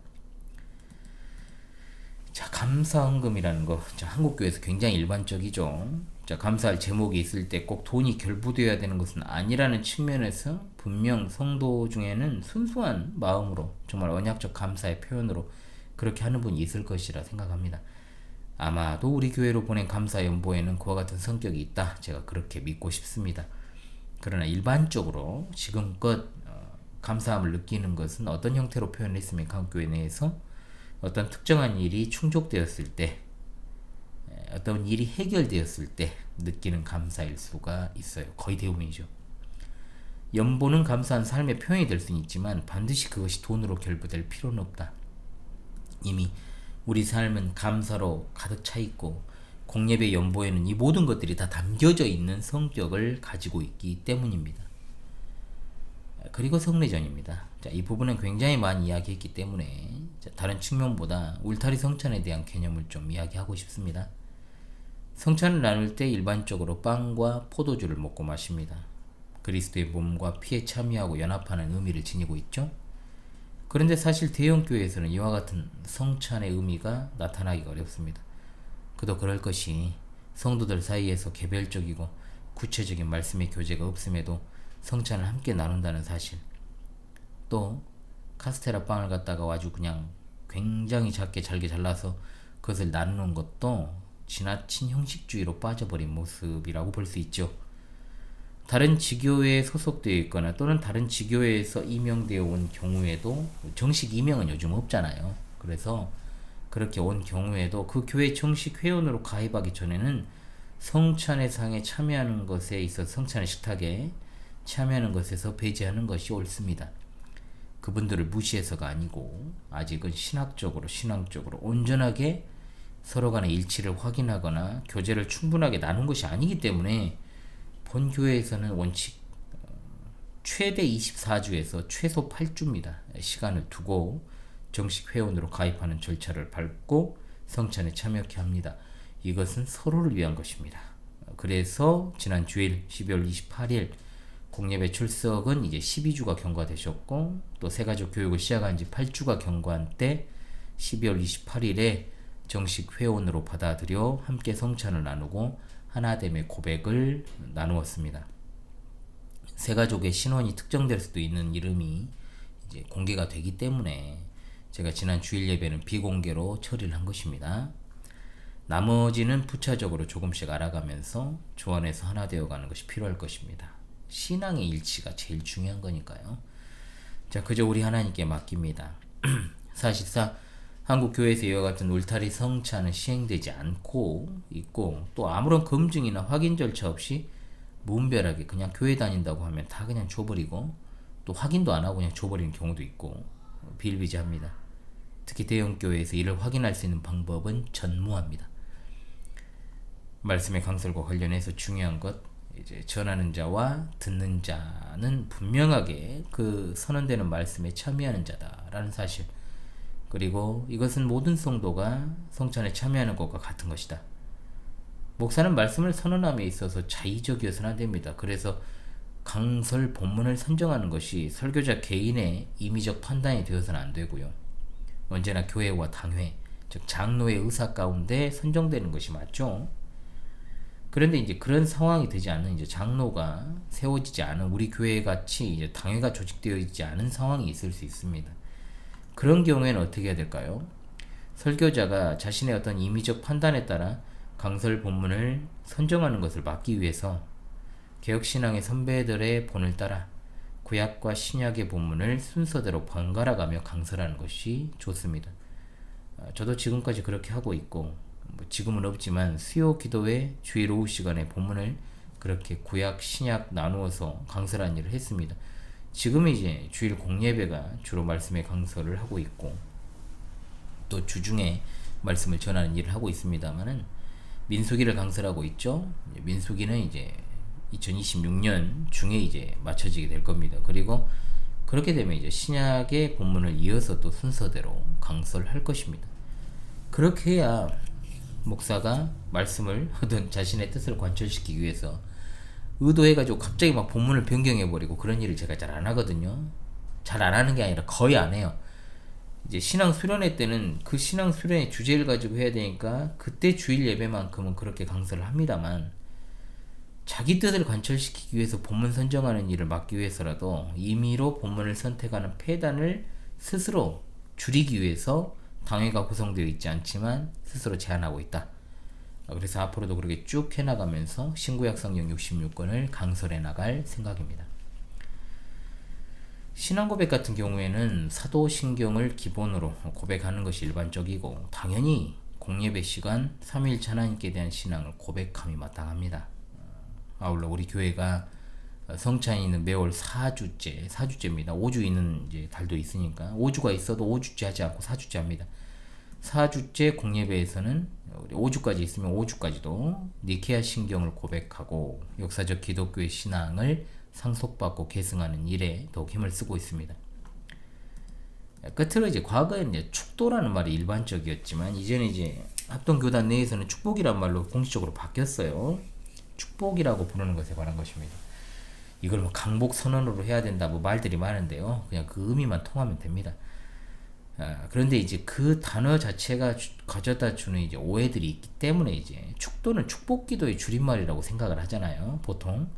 자, 감사헌금이라는 거, 자, 한국교회에서 굉장히 일반적이죠. 자, 감사할 제목이 있을 때 꼭 돈이 결부되어야 되는 것은 아니라는 측면에서 분명 성도 중에는 순수한 마음으로 정말 언약적 감사의 표현으로 그렇게 하는 분이 있을 것이라 생각합니다. 아마도 우리 교회로 보낸 감사 연보에는 그와 같은 성격이 있다. 제가 그렇게 믿고 싶습니다. 그러나 일반적으로 지금껏 감사함을 느끼는 것은 어떤 형태로 표현했습니까? 한국교회 내에서 어떤 특정한 일이 충족되었을 때, 어떤 일이 해결되었을 때 느끼는 감사일 수가 있어요. 거의 대부분이죠. 연보는 감사한 삶의 표현이 될 수는 있지만 반드시 그것이 돈으로 결부될 필요는 없다. 이미 우리 삶은 감사로 가득 차 있고 공예배 연보에는 이 모든 것들이 다 담겨져 있는 성격을 가지고 있기 때문입니다. 그리고 성례전입니다. 자, 이 부분은 굉장히 많이 이야기했기 때문에 다른 측면보다 울타리 성찬에 대한 개념을 좀 이야기하고 싶습니다. 성찬을 나눌 때 일반적으로 빵과 포도주를 먹고 마십니다. 그리스도의 몸과 피에 참여하고 연합하는 의미를 지니고 있죠. 그런데 사실 대형교회에서는 이와 같은 성찬의 의미가 나타나기가 어렵습니다. 그도 그럴 것이 성도들 사이에서 개별적이고 구체적인 말씀의 교제가 없음에도 성찬을 함께 나눈다는 사실, 또 카스테라 빵을 갖다가 아주 그냥 굉장히 작게 잘게 잘라서 그것을 나누는 것도 지나친 형식주의로 빠져버린 모습이라고 볼 수 있죠. 다른 지교회에 소속되어 있거나 또는 다른 지교회에서 임명되어 온 경우에도, 정식 임명은 요즘 없잖아요. 그래서 그렇게 온 경우에도 그 교회 정식 회원으로 가입하기 전에는 성찬의 상에 참여하는 것에 있어서, 성찬의 식탁에 참여하는 것에서 배제하는 것이 옳습니다. 그분들을 무시해서가 아니고 아직은 신앙적으로 온전하게 서로 간의 일치를 확인하거나 교제를 충분하게 나눈 것이 아니기 때문에 본 교회에서는 원칙 최대 24주에서 최소 8주입니다. 시간을 두고 정식 회원으로 가입하는 절차를 밟고 성찬에 참여케 합니다. 이것은 서로를 위한 것입니다. 그래서 지난 주일 12월 28일 공예배 출석은 이제 12주가 경과되셨고, 또 새가족 교육을 시작한 지 8주가 경과한 때 12월 28일에 정식 회원으로 받아들여 함께 성찬을 나누고 하나됨의 고백을 나누었습니다. 새가족의 신원이 특정될 수도 있는 이름이 이제 공개가 되기 때문에 제가 지난 주일 예배는 비공개로 처리를 한 것입니다. 나머지는 부차적으로 조금씩 알아가면서 조안해서 하나 되어가는 것이 필요할 것입니다. 신앙의 일치가 제일 중요한 거니까요. 자, 그저 우리 하나님께 맡깁니다. 사실상 한국 교회에서 이와 같은 울타리 성찬은 시행되지 않고 있고, 또 아무런 검증이나 확인 절차 없이 무분별하게 그냥 교회 다닌다고 하면 다 그냥 줘버리고, 또 확인도 안 하고 그냥 줘버리는 경우도 있고 비일비재합니다. 특히 대형 교회에서 이를 확인할 수 있는 방법은 전무합니다. 말씀의 강설과 관련해서 중요한 것, 이제 전하는 자와 듣는 자는 분명하게 그 선언되는 말씀에 참여하는 자다라는 사실, 그리고 이것은 모든 성도가 성찬에 참여하는 것과 같은 것이다. 목사는 말씀을 선언함에 있어서 자의적이어서는 안 됩니다. 그래서 강설 본문을 선정하는 것이 설교자 개인의 임의적 판단이 되어서는 안 되고요. 언제나 교회와 당회, 즉 장로의 의사 가운데 선정되는 것이 맞죠. 그런데 이제 그런 상황이 되지 않는, 이제 장로가 세워지지 않은 우리 교회 같이 이제 당회가 조직되어 있지 않은 상황이 있을 수 있습니다. 그런 경우에는 어떻게 해야 될까요? 설교자가 자신의 어떤 임의적 판단에 따라 강설 본문을 선정하는 것을 막기 위해서 개혁신앙의 선배들의 본을 따라 구약과 신약의 본문을 순서대로 번갈아가며 강설하는 것이 좋습니다. 저도 지금까지 그렇게 하고 있고, 지금은 없지만 수요 기도회 주일 오후 시간에 본문을 그렇게 구약 신약 나누어서 강설하는 일을 했습니다. 지금은 이제 주일 공예배가 주로 말씀의 강설을 하고 있고, 또 주중에 말씀을 전하는 일을 하고 있습니다만은 민수기를 강설하고 있죠. 민수기는 이제 2026년 중에 이제 맞춰지게 될 겁니다. 그리고 그렇게 되면 이제 신약의 본문을 이어서 또 순서대로 강설할 것입니다. 그렇게 해야 목사가 말씀을 하든 자신의 뜻을 관철시키기 위해서 의도해가지고 갑자기 막 본문을 변경해버리고 그런 일을 제가 잘 안 하거든요. 잘 안 하는 게 아니라 거의 안 해요. 이제 신앙 수련회 때는 그 신앙 수련의 주제를 가지고 해야 되니까 그때 주일 예배만큼은 그렇게 강설을 합니다만, 자기 뜻을 관철시키기 위해서 본문 선정하는 일을 막기 위해서라도 임의로 본문을 선택하는 폐단을 스스로 줄이기 위해서 당회가 구성되어 있지 않지만 스스로 제안하고 있다. 그래서 앞으로도 그렇게 쭉 해나가면서 신구약 성경 66권을 강설해 나갈 생각입니다. 신앙 고백 같은 경우에는 사도신경을 기본으로 고백하는 것이 일반적이고, 당연히 공예배 시간 3일째 하나님께 대한 신앙을 고백함이 마땅합니다. 아울러 우리 교회가 성찬이 있는 매월 4주째입니다. 5주 있는 이제 달도 있으니까 5주가 있어도 5주째 하지 않고 4주째 합니다. 4주째 공예배에서는 5주까지 있으면 5주까지도 니케아 신경을 고백하고 역사적 기독교의 신앙을 상속받고 계승하는 일에 더욱 힘을 쓰고 있습니다. 끝으로 이제 과거에 이제 축도라는 말이 일반적이었지만 이제는 이제 합동교단 내에서는 축복이란 말로 공식적으로 바뀌었어요. 축복이라고 부르는 것에 관한 것입니다. 이걸 뭐 강복 선언으로 해야 된다 뭐 말들이 많은데요. 그냥 그 의미만 통하면 됩니다. 그런데 이제 그 단어 자체가 가져다 주는 이제 오해들이 있기 때문에 이제 축도는 축복기도의 줄임말이라고 생각을 하잖아요. 보통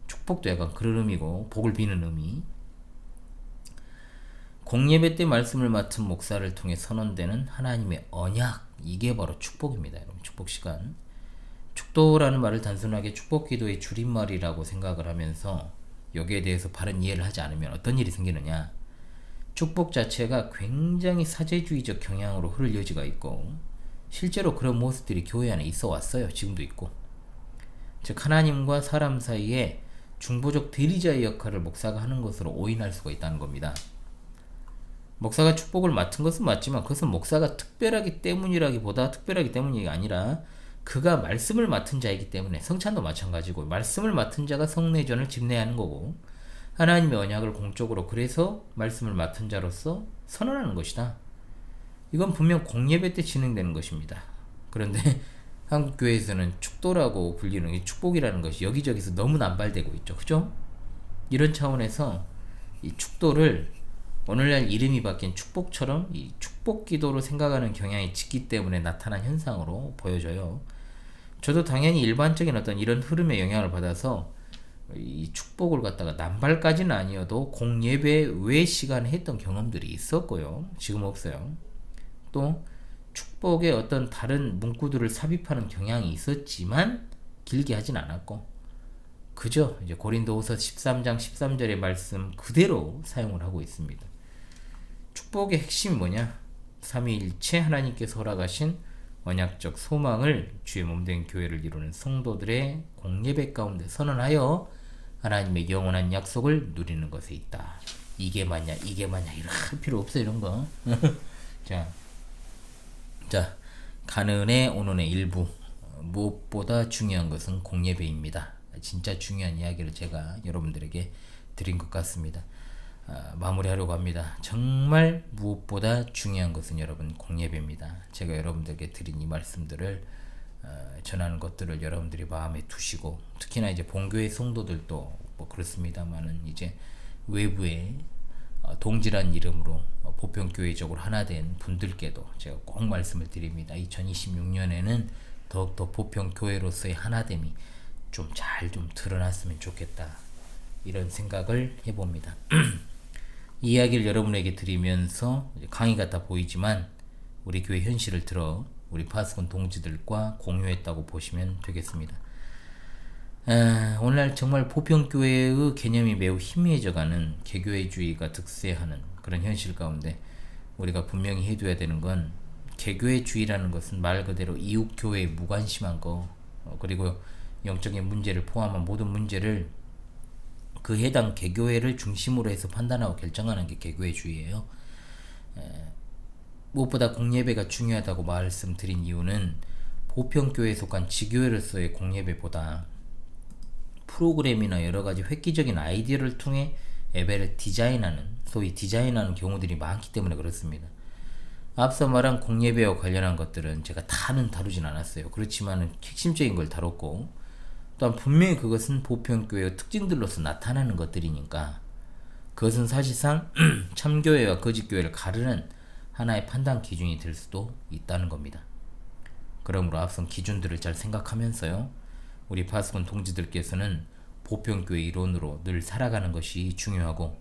축복도 약간 그런 의미고 복을 비는 의미. 공예배 때 말씀을 맡은 목사를 통해 선언되는 하나님의 언약, 이게 바로 축복입니다. 여러분, 축복 시간. 축도라는 말을 단순하게 축복기도의 줄임말이라고 생각을 하면서 여기에 대해서 바른 이해를 하지 않으면 어떤 일이 생기느냐. 축복 자체가 굉장히 사제주의적 경향으로 흐를 여지가 있고 실제로 그런 모습들이 교회 안에 있어 왔어요. 지금도 있고. 즉 하나님과 사람 사이에 중보적 대리자의 역할을 목사가 하는 것으로 오인할 수가 있다는 겁니다. 목사가 축복을 맡은 것은 맞지만 그것은 목사가 특별하기 때문이 아니라 그가 말씀을 맡은 자이기 때문에 성찬도 마찬가지고 말씀을 맡은 자가 성례전을 집례하는 거고 하나님의 언약을 공적으로 그래서 말씀을 맡은 자로서 선언하는 것이다. 이건 분명 공예배 때 진행되는 것입니다. 그런데 한국 교회에서는 축도라고 불리는 이 축복이라는 것이 여기저기서 너무 남발되고 있죠. 그죠? 이런 차원에서 이 축도를 오늘날 이름이 바뀐 축복처럼 이 축복 기도로 생각하는 경향이 짙기 때문에 나타난 현상으로 보여져요. 저도 당연히 일반적인 어떤 이런 흐름의 영향을 받아서 이 축복을 갖다가 남발까지는 아니어도 공예배 외 시간에 했던 경험들이 있었고요. 지금 없어요. 또 축복에 어떤 다른 문구들을 삽입하는 경향이 있었지만 길게 하진 않았고 그저 이제 고린도후서 13장 13절의 말씀 그대로 사용을 하고 있습니다. 축복의 핵심이 뭐냐? 삼위일체 하나님께서 허락하신 언약적 소망을 주의 몸된 교회를 이루는 성도들의 공예배 가운데 선언하여 하나님의 영원한 약속을 누리는 것에 있다. 이게 맞냐 이럴 필요 없어 이런 거. 자, 가는의 오는의 일부. 무엇보다 중요한 것은 공예배입니다. 진짜 중요한 이야기를 제가 여러분들에게 드린 것 같습니다. 마무리하려고 합니다. 정말 무엇보다 중요한 것은 여러분 공예배입니다. 제가 여러분들에게 드린 이 말씀들을 전하는 것들을 여러분들이 마음에 두시고 특히나 이제 본교회 성도들도 뭐 그렇습니다만은 이제 외부에 동질한 이름으로 보편교회적으로 하나 된 분들께도 제가 꼭 말씀을 드립니다. 2026년에는 더욱더 보편교회로서의 하나됨이 좀 잘 좀 드러났으면 좋겠다. 이런 생각을 해봅니다. 이 이야기를 여러분에게 드리면서 강의 같아 보이지만 우리 교회 현실을 들어 우리 파수꾼 동지들과 공유했다고 보시면 되겠습니다. 오늘날 정말 보편교회의 개념이 매우 희미해져가는 개교회주의가 득세하는 그런 현실 가운데 우리가 분명히 해둬야 되는 건 개교회주의라는 것은 말 그대로 이웃교회에 무관심한 거 그리고 영적인 문제를 포함한 모든 문제를 그 해당 개교회를 중심으로 해서 판단하고 결정하는 게 개교회주의예요. 무엇보다 공예배가 중요하다고 말씀드린 이유는 보편교회에 속한 지교회로서의 공예배보다 프로그램이나 여러가지 획기적인 아이디어를 통해 예배를 소위 디자인하는 경우들이 많기 때문에 그렇습니다. 앞서 말한 공예배와 관련한 것들은 제가 다는 다루진 않았어요. 그렇지만 핵심적인 걸 다뤘고 또한 분명히 그것은 보편교회의 특징들로서 나타나는 것들이니까 그것은 사실상 참교회와 거짓교회를 가르는 하나의 판단 기준이 될 수도 있다는 겁니다. 그러므로 앞선 기준들을 잘 생각하면서요. 우리 파수꾼 동지들께서는 보편교회 이론으로 늘 살아가는 것이 중요하고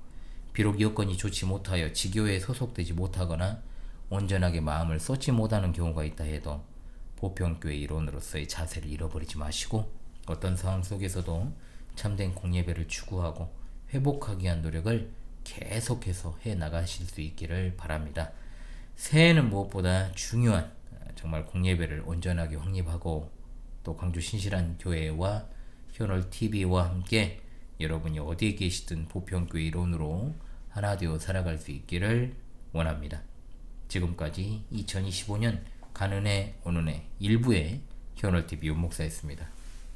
비록 여건이 좋지 못하여 지교회에 소속되지 못하거나 온전하게 마음을 쏟지 못하는 경우가 있다 해도 보편교회 이론으로서의 자세를 잃어버리지 마시고 어떤 상황 속에서도 참된 공예배를 추구하고 회복하기 위한 노력을 계속해서 해나가실 수 있기를 바랍니다. 새해에는 무엇보다 중요한 정말 공예배를 온전하게 확립하고 또 광주 신실한 교회와 현월TV와 함께 여러분이 어디에 계시든 보편교회 이론으로 하나 되어 살아갈 수 있기를 원합니다. 지금까지 2025년 가는해 오는해 1부의 현월TV 윤목사였습니다.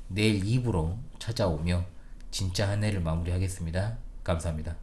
내일 2부로 찾아오며 진짜 한 해를 마무리하겠습니다. 감사합니다.